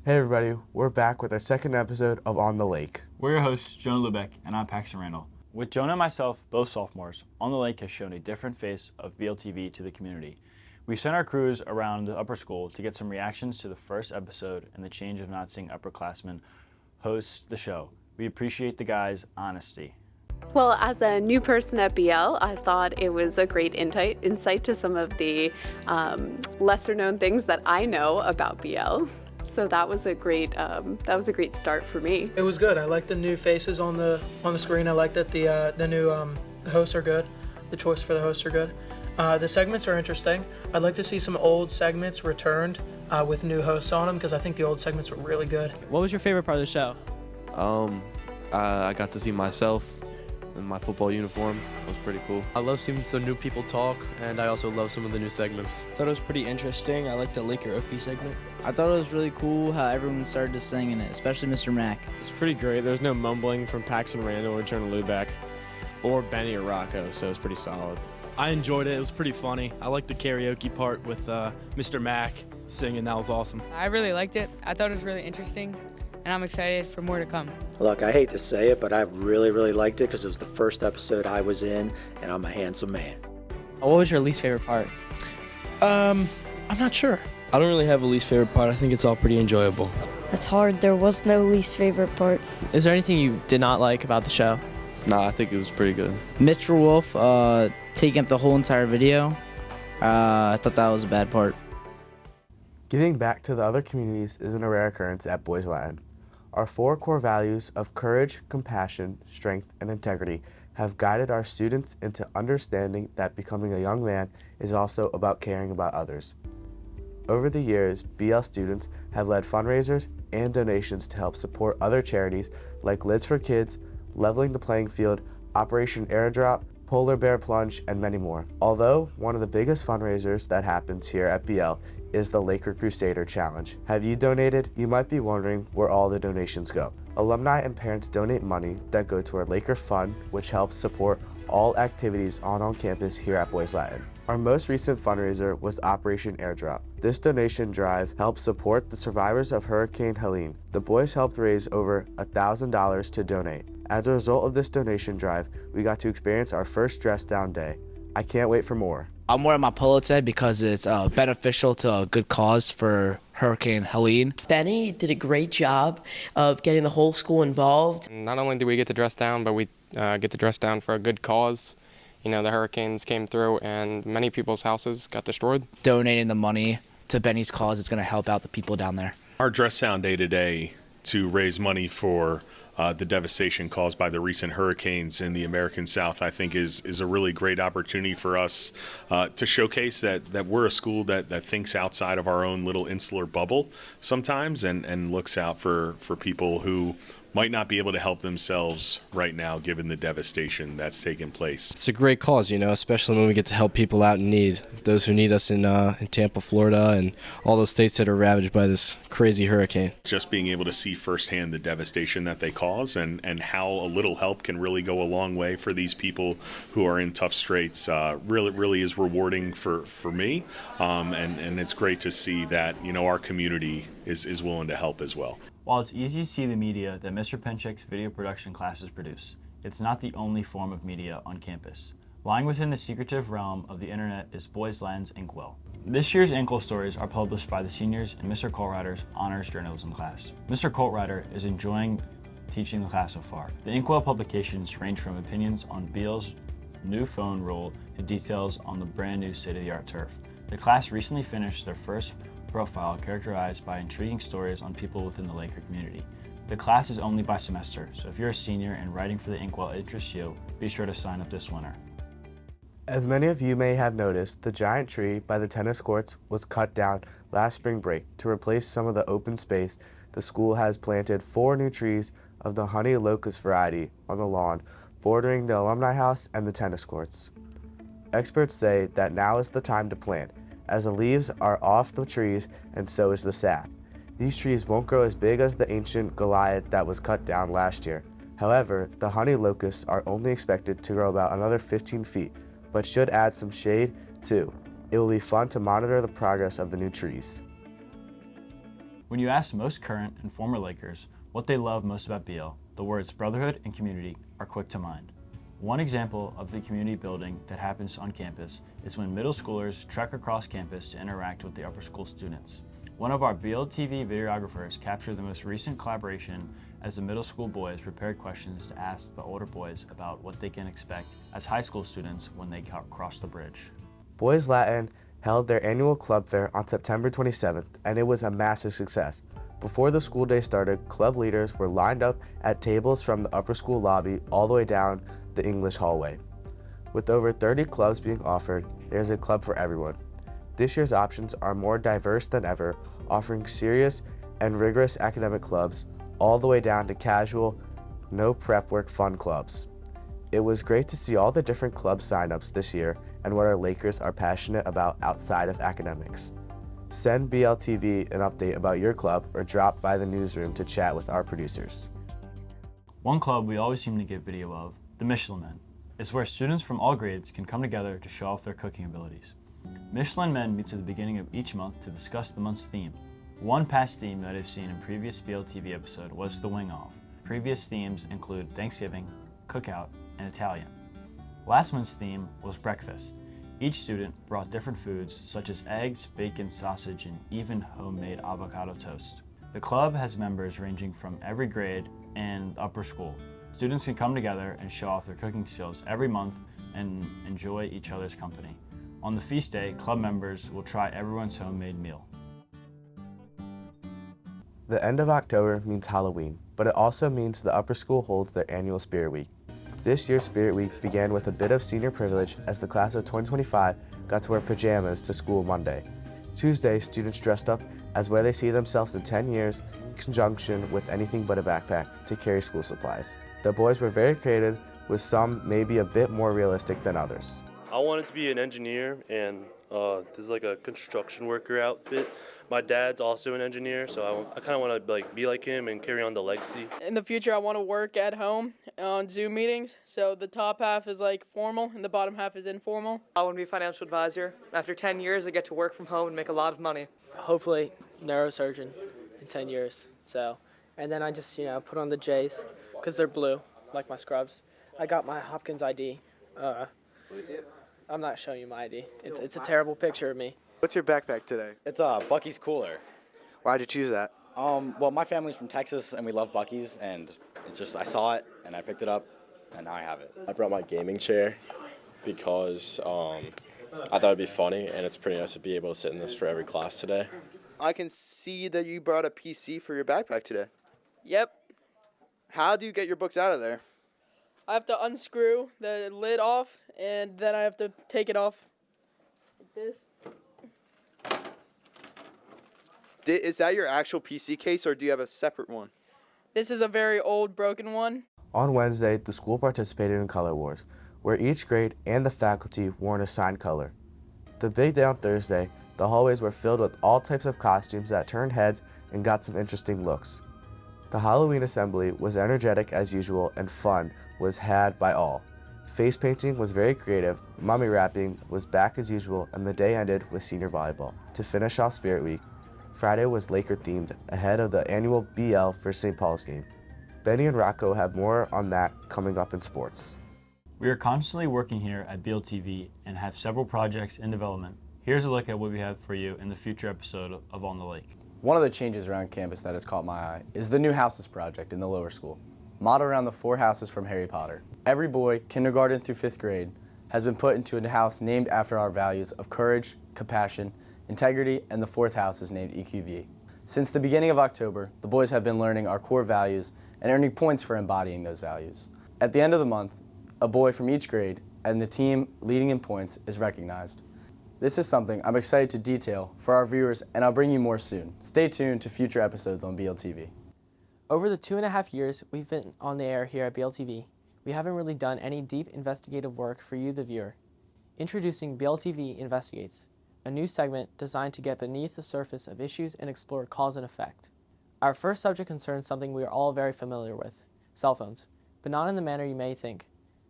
Hey everybody, we're back with our second episode of On the Lake. We're your hosts, Jonah Lubeck, and I'm Paxton Randall. With Jonah and myself, both sophomores, On the Lake has shown a different face of BLTV to the community. We sent our crews around the upper school to get some reactions to the first episode and the change of not seeing upperclassmen host the show. We appreciate the guys' honesty. Well, as a new person at BL, I thought it was a great insight to some of the lesser known things that I know about BL. So that was a great start for me. It was good. I like the new faces on the screen. I like that the new hosts are good. The choice for the hosts are good. The segments are interesting. I'd like to see some old segments returned with new hosts on them because I think the old segments were really good. What was your favorite part of the show? I got to see myself in my football uniform. It was pretty cool. I love seeing some new people talk, and I also love some of the new segments. Thought it was pretty interesting. I liked the Laker Okie segment. I thought it was really cool how everyone started to sing in it, especially Mr. Mack. It was pretty great. There was no mumbling from Paxton Randall or Jonah Lubeck or Benny or Rocco, so it was pretty solid. I enjoyed it. It was pretty funny. I liked the karaoke part with Mr. Mack singing. That was awesome. I really liked it. I thought it was really interesting, and I'm excited for more to come. Look, I hate to say it, but I really, really liked it because it was the first episode I was in, and I'm a handsome man. What was your least favorite part? I'm not sure. I don't really have a least favorite part. I think it's all pretty enjoyable. That's hard. There was no least favorite part. Is there anything you did not like about the show? Nah, I think it was pretty good. Mr. Wolf taking up the whole entire video. I thought that was a bad part. Giving back to the other communities isn't a rare occurrence at Boys Latin. Our 4 core values of courage, compassion, strength, and integrity have guided our students into understanding that becoming a young man is also about caring about others. Over the years, BL students have led fundraisers and donations to help support other charities like Lids for Kids, Leveling the Playing Field, Operation Airdrop, Polar Bear Plunge, and many more. Although one of the biggest fundraisers that happens here at BL is the Laker Crusader Challenge. Have you donated? You might be wondering where all the donations go. Alumni and parents donate money that go to our Laker Fund, which helps support all activities on campus here at Boys Latin. Our most recent fundraiser was Operation Airdrop. This donation drive helped support the survivors of Hurricane Helene. The boys helped raise over $1,000 to donate. As a result of this donation drive, we got to experience our first dress down day. I can't wait for more. I'm wearing my polo today because it's beneficial to a good cause for Hurricane Helene. Benny did a great job of getting the whole school involved. Not only do we get to dress down, but we get to dress down for a good cause. You know, the hurricanes came through and many people's houses got destroyed. Donating the money to Benny's cause is going to help out the people down there. Our dress down day today to raise money for the devastation caused by the recent hurricanes in the American South, I think is a really great opportunity for us to showcase that we're a school that thinks outside of our own little insular bubble sometimes and looks out for people who might not be able to help themselves right now given the devastation that's taken place. It's a great cause, you know, especially when we get to help people out in need. Those who need us in Tampa, Florida, and all those states that are ravaged by this crazy hurricane. Just being able to see firsthand the devastation that they cause and how a little help can really go a long way for these people who are in tough straits really is rewarding for me. And it's great to see that, you know, our community is willing to help as well. While it's easy to see the media that Mr. Pinchik's video production classes produce, it's not the only form of media on campus. Lying within the secretive realm of the internet is Boys Latin's Inqu. This year's Inqu stories are published by the seniors in Mr. Coltrider's honors journalism class. Mr. Coltrider is enjoying teaching the class so far. The Inqu Publications range from opinions on BL's new phone rule to details on the brand new state-of-the-art turf. The class recently finished their first profile characterized by intriguing stories on people within the Laker community. The class is only by semester, so if you're a senior and writing for the Inqu interests you, be sure to sign up this winter. As many of you may have noticed, the giant tree by the tennis courts was cut down last spring break. To replace some of the open space, the school has planted 4 new trees of the honey locust variety on the lawn, bordering the alumni house and the tennis courts. Experts say that now is the time to plant, as the leaves are off the trees and so is the sap. These trees won't grow as big as the ancient Goliath that was cut down last year. However, the honey locusts are only expected to grow about another 15 feet, but should add some shade too. It will be fun to monitor the progress of the new trees. When you ask most current and former Lakers what they love most about BL, the words brotherhood and community are quick to mind. One example of the community building that happens on campus is when middle schoolers trek across campus to interact with the upper school students. One of our BL TV videographers captured the most recent collaboration as the middle school boys prepared questions to ask the older boys about what they can expect as high school students when they cross the bridge. Boys Latin held their annual club fair on September 27th, and it was a massive success. Before the school day started, club leaders were lined up at tables from the upper school lobby all the way down the English hallway. With over 30 clubs being offered, there's a club for everyone. This year's options are more diverse than ever, offering serious and rigorous academic clubs all the way down to casual, no prep work fun clubs. It was great to see all the different club signups this year and what our Lakers are passionate about outside of academics. Send BLTV an update about your club or drop by the newsroom to chat with our producers. One club we always seem to get video of, the Michelin Men, is where students from all grades can come together to show off their cooking abilities. Michelin Men meets at the beginning of each month to discuss the month's theme. One past theme that I've seen in previous BLTV episode was the Wing Off. Previous themes include Thanksgiving, Cookout, and Italian. Last month's theme was breakfast. Each student brought different foods such as eggs, bacon, sausage, and even homemade avocado toast. The club has members ranging from every grade and upper school. Students can come together and show off their cooking skills every month and enjoy each other's company. On the feast day, club members will try everyone's homemade meal. The end of October means Halloween, but it also means the upper school holds their annual Spirit Week. This year's Spirit Week began with a bit of senior privilege as the class of 2025 got to wear pajamas to school Monday. Tuesday, students dressed up as where they see themselves in 10 years in conjunction with anything but a backpack to carry school supplies. The boys were very creative, with some maybe a bit more realistic than others. I wanted to be an engineer, and this is like a construction worker outfit. My dad's also an engineer, so I kind of want to be like him and carry on the legacy. In the future, I want to work at home on Zoom meetings. So the top half is like formal and the bottom half is informal. I want to be a financial advisor. After 10 years, I get to work from home and make a lot of money. Hopefully, neurosurgeon in 10 years. So, and then I just, put on the J's because they're blue, like my scrubs. I got my Hopkins ID. I'm not showing you my ID. It's a terrible picture of me. What's your backpack today? It's Bucky's Cooler. Why'd you choose that? Well, my family's from Texas and we love Bucky's, and I saw it and I picked it up and now I have it. I brought my gaming chair because I thought it'd be funny, and it's pretty nice to be able to sit in this for every class today. I can see that you brought a PC for your backpack today. Yep. How do you get your books out of there? I have to unscrew the lid off, and then I have to take it off like this. Is that your actual PC case, or do you have a separate one? This is a very old, broken one. On Wednesday, the school participated in Color Wars, where each grade and the faculty wore an assigned color. The big day on Thursday, the hallways were filled with all types of costumes that turned heads and got some interesting looks. The Halloween assembly was energetic as usual, and fun was had by all. Face painting was very creative, mummy wrapping was back as usual, and the day ended with senior volleyball. To finish off Spirit Week, Friday was Laker themed ahead of the annual BL for St. Paul's game. Benny and Rocco have more on that coming up in sports. We are constantly working here at BLTV and have several projects in development. Here's a look at what we have for you in the future episode of On the Lake. One of the changes around campus that has caught my eye is the new houses project in the lower school, modeled around the 4 houses from Harry Potter. Every boy, kindergarten through 5th grade, has been put into a house named after our values of courage, compassion, integrity, and the 4th house is named EQV. Since the beginning of October, the boys have been learning our core values and earning points for embodying those values. At the end of the month, a boy from each grade and the team leading in points is recognized. This is something I'm excited to detail for our viewers, and I'll bring you more soon. Stay tuned to future episodes on BLTV. Over the 2.5 years we've been on the air here at BLTV, we haven't really done any deep investigative work for you, the viewer. Introducing BLTV Investigates, a new segment designed to get beneath the surface of issues and explore cause and effect. Our first subject concerns something we are all very familiar with, cell phones, but not in the manner you may think.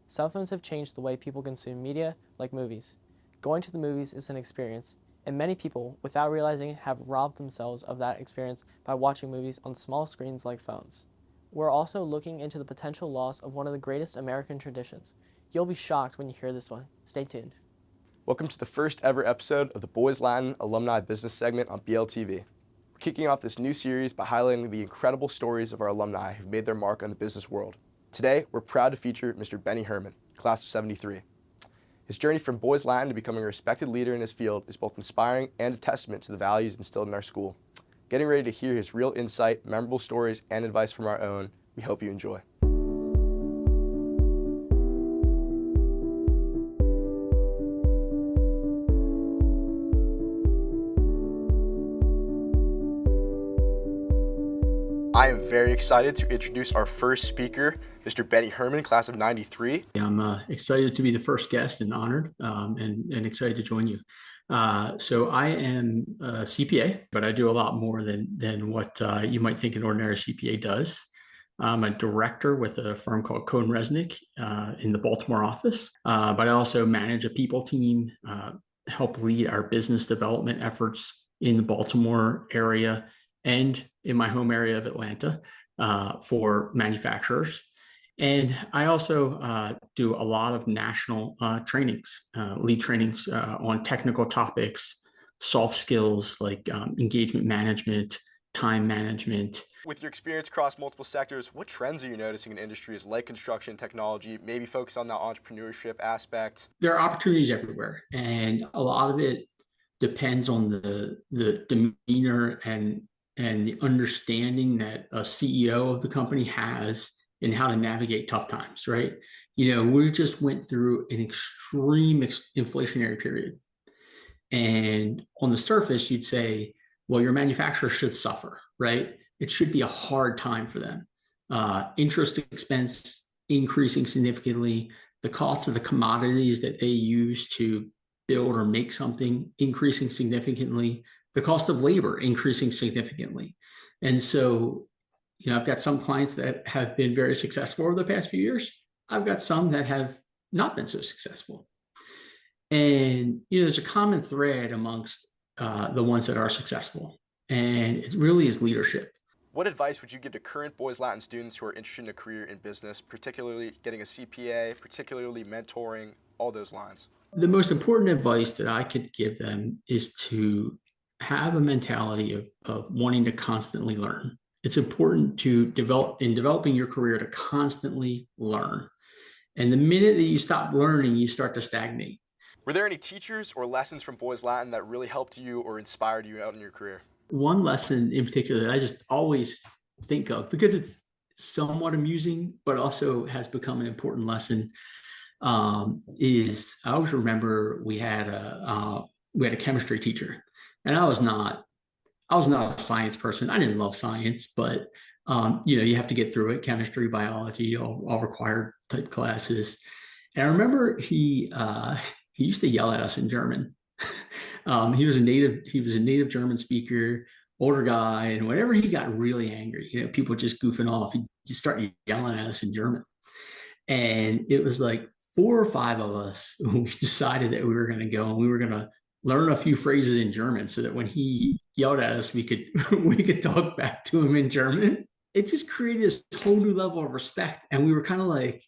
Cell phones have changed the way people consume media, like movies. Going to the movies is an experience, And many people, without realizing it, have robbed themselves of that experience by watching movies on small screens like phones. We're also looking into the potential loss of one of the greatest American traditions. You'll be shocked when you hear this one. Stay tuned. Welcome to the first ever episode of the Boys Latin Alumni Business segment on BLTV. We're kicking off this new series by highlighting the incredible stories of our alumni who've made their mark on the business world. Today, we're proud to feature Mr. Benny Herman, class of '73. His journey from Boys Latin to becoming a respected leader in his field is both inspiring and a testament to the values instilled in our school. Getting ready to hear his real insight, memorable stories, and advice from our own, we hope you enjoy. I am very excited to introduce our first speaker, Mr. Benny Herman, class of '93. I'm excited to be the first guest and honored and excited to join you. So I am a CPA, but I do a lot more than what you might think an ordinary CPA does. I'm a director with a firm called Cohen Resnick in the Baltimore office, but I also manage a people team, help lead our business development efforts in the Baltimore area and in my home area of Atlanta for manufacturers. And I also do a lot of national trainings, lead trainings on technical topics, soft skills like engagement management, time management. With your experience across multiple sectors, what trends are you noticing in industries like construction, technology, maybe focus on that entrepreneurship aspect? There are opportunities everywhere, and a lot of it depends on the demeanor and the understanding that a CEO of the company has in how to navigate tough times, right? You know, we just went through an extreme inflationary period. And on the surface, you'd say, well, your manufacturer should suffer, right? It should be a hard time for them. Interest expense increasing significantly, the cost of the commodities that they use to build or make something increasing significantly, the cost of labor increasing significantly. And so, you know, I've got some clients that have been very successful over the past few years. I've got some that have not been so successful. And, you know, there's a common thread amongst the ones that are successful, and it really is leadership. What advice would you give to current Boys Latin students who are interested in a career in business, particularly getting a CPA, particularly mentoring, all those lines? The most important advice that I could give them is to have a mentality of wanting to constantly learn. It's important to developing your career to constantly learn. And the minute that you stop learning, you start to stagnate. Were there any teachers or lessons from Boys Latin that really helped you or inspired you out in your career? One lesson in particular that I just always think of, because it's somewhat amusing, but also has become an important lesson, is I always remember we had a chemistry teacher, and I was not a science person. I didn't love science, but you know, you have to get through it: chemistry, biology, all required type classes. And I remember he used to yell at us in German. He was a native German speaker, older guy, and whenever he got really angry, you know, people just goofing off, he'd just start yelling at us in German. And it was like 4 or 5 of us when we decided that we were going to go and we were going to learn a few phrases in German so that when he yelled at us, we could talk back to him in German. It just created this whole new level of respect. And we were kind of like,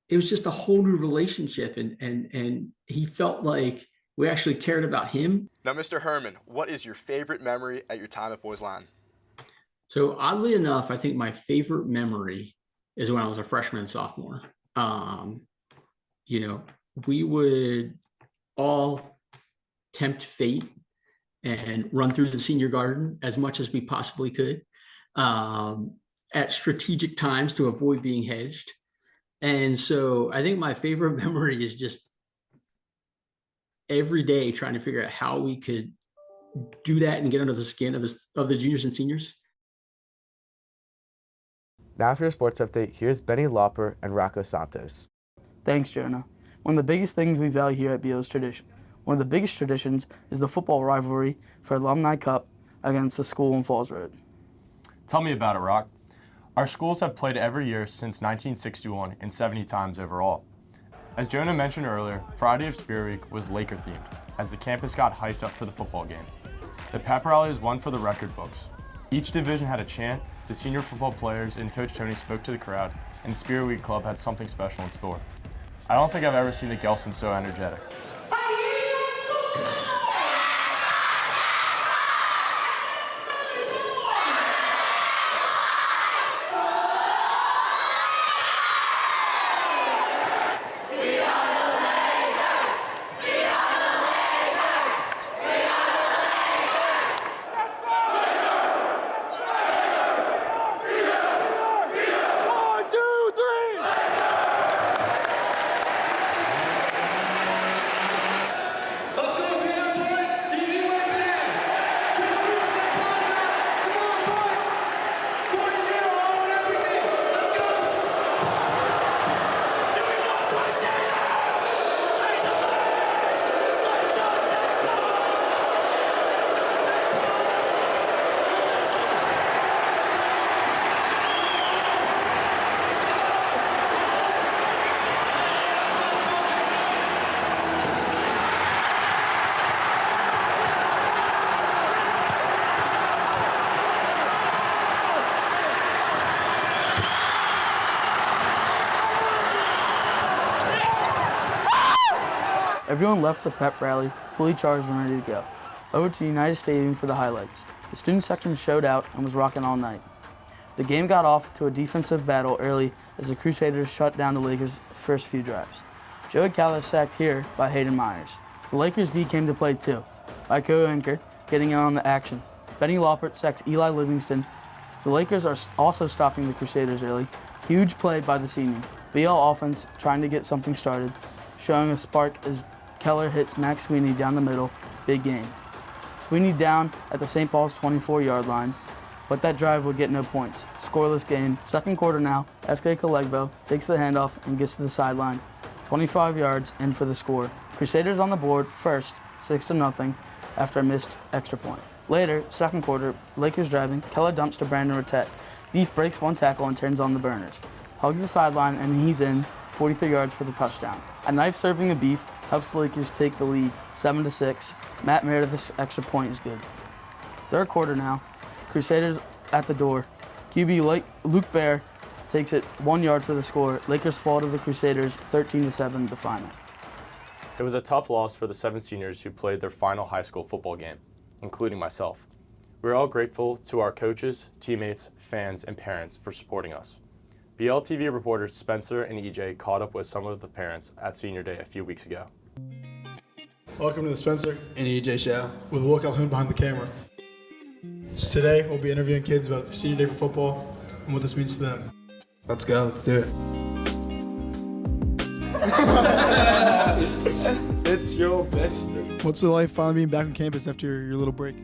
it was just a whole new relationship. And he felt like we actually cared about him. Now, Mr. Herman, what is your favorite memory at your time at Boys Latin? So oddly enough, I think my favorite memory is when I was a freshman and sophomore. You know, we would all tempt fate and run through the senior garden as much as we possibly could at strategic times to avoid being hedged. And so I think my favorite memory is just every day trying to figure out how we could do that and get under the skin of the juniors and seniors. Now for your sports update, here's Benny Lauper and Rocco Santos. Thanks, Jonah. One of the biggest things we value here at BO is tradition. One of the biggest traditions is the football rivalry for Alumni Cup against the school in Falls Road. Tell me about it, Rock. Our schools have played every year since 1961 and 70 times overall. As Jonah mentioned earlier, Friday of Spirit Week was Laker themed. as the campus got hyped up for the football game. The pep rally was one for the record books. Each division had a chant, the senior football players and Coach Tony spoke to the crowd, and the Spirit Week Club had something special in store. I don't think I've ever seen the Gelsons so energetic. Everyone left the pep rally fully charged and ready to go. Over to United Stadium for the highlights. The student section showed out and was rocking all night. The game got off to a defensive battle early as the Crusaders shut down the Lakers' first few drives. Joey Caller sacked here by Hayden Myers. The Lakers D came to play too, by Inqu getting in on the action. Benny Laupert sacks Eli Livingston. The Lakers are also stopping the Crusaders early. Huge play by the senior. BL offense trying to get something started, showing a spark as Keller hits Max Sweeney down the middle. Big game. Sweeney down at the St. Paul's 24-yard line, but that drive would get no points. Scoreless game. Second quarter now, SK Kalegbo takes the handoff and gets to the sideline. 25 yards in for the score. Crusaders on the board first, 6-0, after a missed extra point. Later, second quarter, Lakers driving, Keller dumps to Brandon Rattett. Beef breaks one tackle and turns on the burners. Hugs the sideline and he's in, 43 yards for the touchdown. A knife serving a Beef helps the Lakers take the lead, 7-6. Matt Meredith's extra point is good. Third quarter now, Crusaders at the door. QB Luke Bear takes it 1 yard for the score. Lakers fall to the Crusaders, 13-7 the final. It was a tough loss for the 7 seniors who played their final high school football game, including myself. We're all grateful to our coaches, teammates, fans, and parents for supporting us. BLTV reporters Spencer and EJ caught up with some of the parents at Senior Day a few weeks ago. Welcome to the Spencer and EJ show with Will Calhoun behind the camera. Today we'll be interviewing kids about Senior Day for football and what this means to them. Let's go, let's do it. It's your best day. What's it like finally being back on campus after your little break?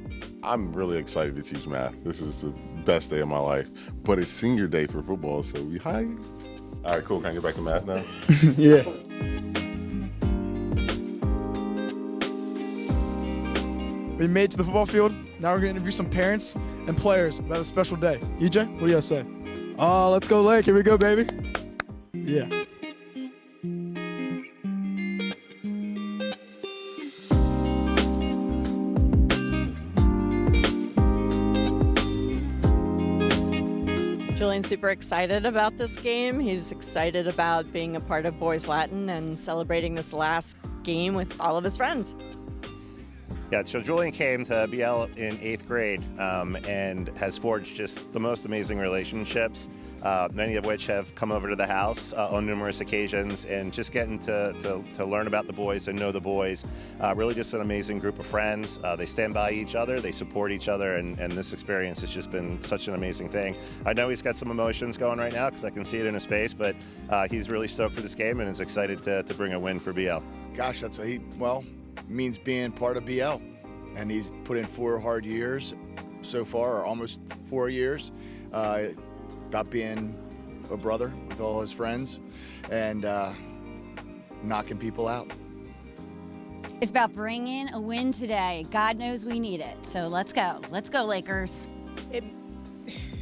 I'm really excited to teach math. This is the best day of my life. But it's Senior Day for football, so we high. All right, cool. Can I get back to math now? Yeah. We made it to the football field. Now we're going to interview some parents and players about a special day. EJ, what do you guys say? Let's go Lake. Here we go, baby. Yeah. Julian's super excited about this game. He's excited about being a part of Boys Latin and celebrating this last game with all of his friends. Yeah, so Julian came to BL in 8th grade and has forged just the most amazing relationships, many of which have come over to the house on numerous occasions, and just getting to learn about the boys and know the boys. Really just an amazing group of friends. They stand by each other, they support each other, and this experience has just been such an amazing thing. I know he's got some emotions going right now because I can see it in his face, but he's really stoked for this game and is excited to bring a win for BL. Gosh, that's means being part of BL, and he's put in 4 hard years so far, or almost 4 years, about being a brother with all his friends and knocking people out. It's about bringing a win today. God knows we need it, so let's go. Let's go, Lakers.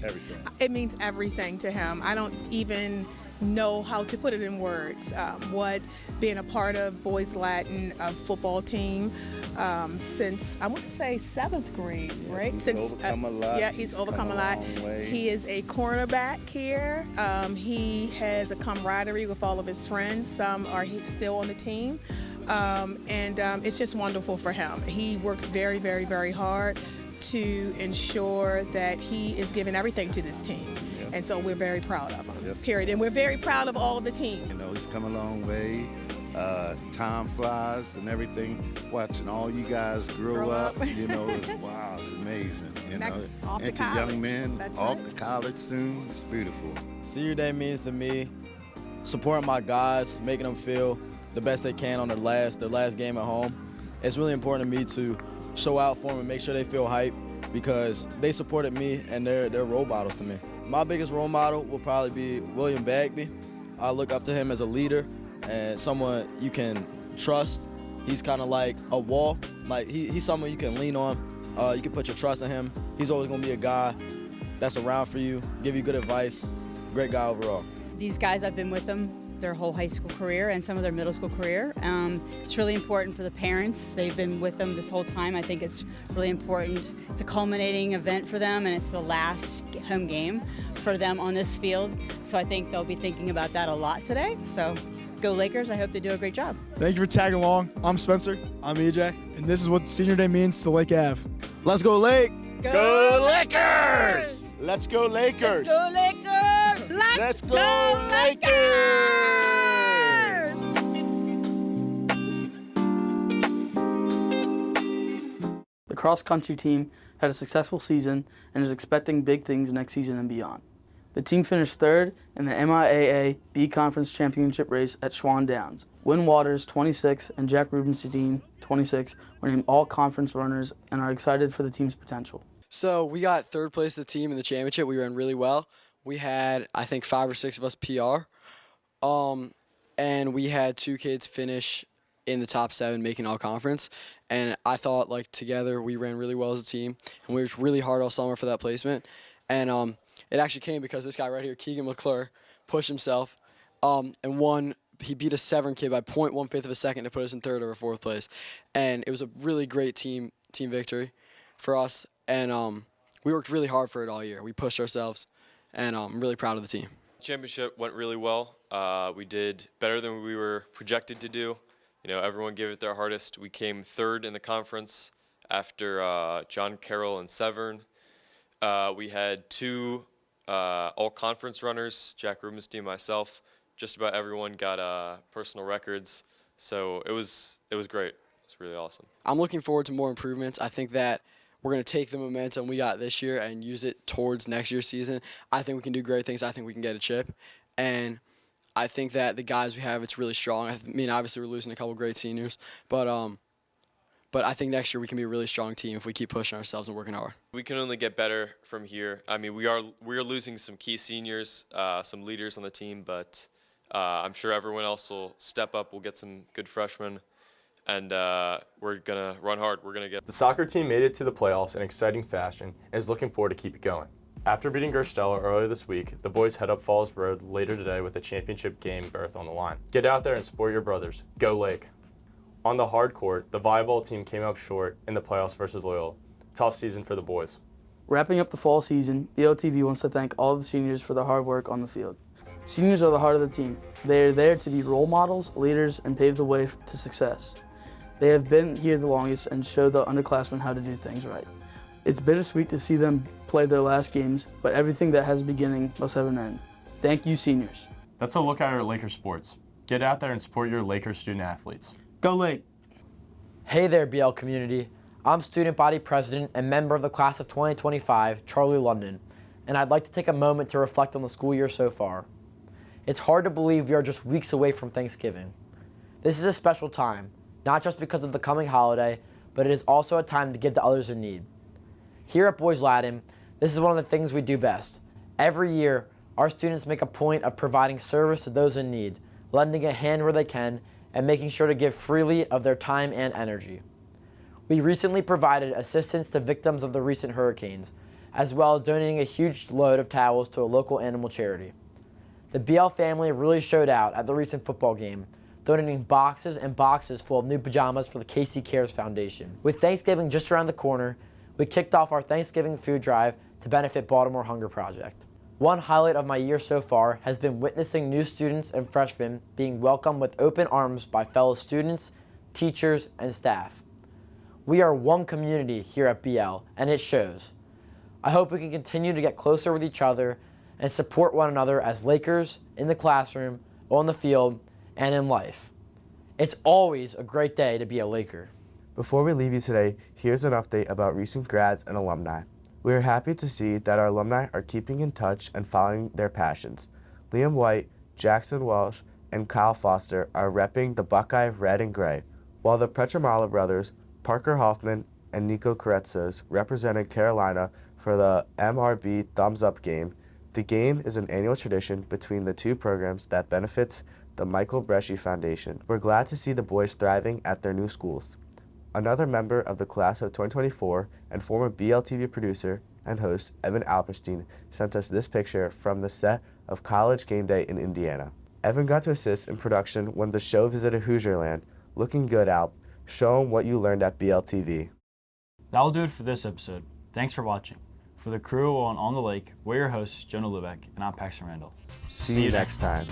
Everything. It means everything to him. I don't even know how to put it in words. What being a part of Boys Latin football team since, I want to say 7th grade, right? He's Since overcome a lot. Yeah, he's overcome a lot. He is a cornerback here. He has a camaraderie with all of his friends. Some are still on the team. And it's just wonderful for him. He works very, very, very hard to ensure that he is giving everything to this team. Yeah. And so we're very proud of him, Yes. period. And we're very proud of all of the team. You know, he's come a long way. Time flies and everything. Watching all you guys grow up, you know, wow, it's amazing. You Next, know, off to into college. young men, That's off right. to college soon. It's beautiful. Senior Day means to me supporting my guys, making them feel the best they can on their last game at home. It's really important to me to show out for them and make sure they feel hype because they supported me and they're role models to me. My biggest role model will probably be William Bagby. I look up to him as a leader and someone you can trust. He's kind of like a wall. Like he's someone you can lean on. You can put your trust in him. He's always gonna be a guy that's around for you, give you good advice. Great guy overall. These guys, I've been with them their whole high school career and some of their middle school career. It's really important for the parents. They've been with them this whole time. I think it's really important. It's a culminating event for them, and it's the last home game for them on this field. So I think they'll be thinking about that a lot today. So go Lakers. I hope they do a great job. Thank you for tagging along. I'm Spencer. I'm EJ. And this is what Senior Day means to Lake Ave. Let's go, Lake! Go Lakers! Let's go Lakers! Let's go Lakers! Let's go Lakers! The cross-country team had a successful season and is expecting big things next season and beyond. The team finished third in the MIAA B Conference Championship race at Schwan Downs. Wynn Waters, 26, and Jack Rubenstein, 26, were named all-conference runners and are excited for the team's potential. So we got third place of the team in the championship. We ran really well. We had, I think, 5 or 6 of us PR. And we had 2 kids finish in the top 7 making all conference. And I thought, like, together we ran really well as a team. And we worked really hard all summer for that placement. And it actually came because this guy right here, Keegan McClure, pushed himself and won. He beat a Severn kid by 0.15 of a second to put us in 3rd or 4th place. And it was a really great team victory for us. And we worked really hard for it all year. We pushed ourselves, and I'm really proud of the team. Championship went really well. We did better than we were projected to do. You know, everyone gave it their hardest. We came 3rd in the conference after John Carroll and Severn. We had 2 all-conference runners, Jack Rubenstein, myself. Just about everyone got personal records, so it was great. It's really awesome. I'm looking forward to more improvements. I think that we're going to take the momentum we got this year and use it towards next year's season. I think we can do great things. I think we can get a chip. And I think that the guys we have, it's really strong. I mean, obviously we're losing a couple great seniors, but I think next year we can be a really strong team if we keep pushing ourselves and working hard. We can only get better from here. I mean, we are losing some key seniors, some leaders on the team, but I'm sure everyone else will step up. We'll get some good freshmen. And we're going to run hard. We're going to get. The soccer team made it to the playoffs in exciting fashion and is looking forward to keep it going. After beating Gerstella earlier this week, the boys head up Falls Road later today with a championship game berth on the line. Get out there and support your brothers. Go Lake. On the hard court, the volleyball team came up short in the playoffs versus Loyola. Tough season for the boys. Wrapping up the fall season, BLTV wants to thank all the seniors for their hard work on the field. Seniors are the heart of the team. They are there to be role models, leaders, and pave the way to success. They have been here the longest and show the underclassmen how to do things right. It's bittersweet to see them play their last games, but everything that has a beginning must have an end. Thank you, seniors. That's a look at our Lakers sports. Get out there and support your Lakers student athletes. Go Lake! Hey there, BL community. I'm student body president and member of the class of 2025, Charlie London, and I'd like to take a moment to reflect on the school year so far. It's hard to believe we are just weeks away from Thanksgiving. This is a special time, not just because of the coming holiday, but it is also a time to give to others in need. Here at Boys Latin, this is one of the things we do best. Every year, our students make a point of providing service to those in need, lending a hand where they can, and making sure to give freely of their time and energy. We recently provided assistance to victims of the recent hurricanes, as well as donating a huge load of towels to a local animal charity. The BL family really showed out at the recent football game, donating boxes and boxes full of new pajamas for the KC Cares Foundation. With Thanksgiving just around the corner, we kicked off our Thanksgiving food drive to benefit Baltimore Hunger Project. One highlight of my year so far has been witnessing new students and freshmen being welcomed with open arms by fellow students, teachers, and staff. We are one community here at BL, and it shows. I hope we can continue to get closer with each other and support one another as Lakers in the classroom, on the field, and in life. It's always a great day to be a Laker. Before we leave you today, here's an update about recent grads and alumni. We are happy to see that our alumni are keeping in touch and following their passions. Liam White, Jackson Welsh, and Kyle Foster are repping the Buckeye red and gray, while the Petramala brothers, Parker Hoffman and Nico Caretzos, represented Carolina for the MRB Thumbs Up game. The game is an annual tradition between the two programs that benefits the Michael Bresci Foundation. We're glad to see the boys thriving at their new schools. Another member of the class of 2024 and former BLTV producer and host Evan Alperstein sent us this picture from the set of College Game Day in Indiana. Evan got to assist in production when the show visited Hoosierland. Looking good, Alp. Show 'em what you learned at BLTV. That'll do it for this episode. Thanks for watching. For the crew on the Lake, we're your hosts, Jonah Lubeck, and I'm Paxton Randall. See you next time.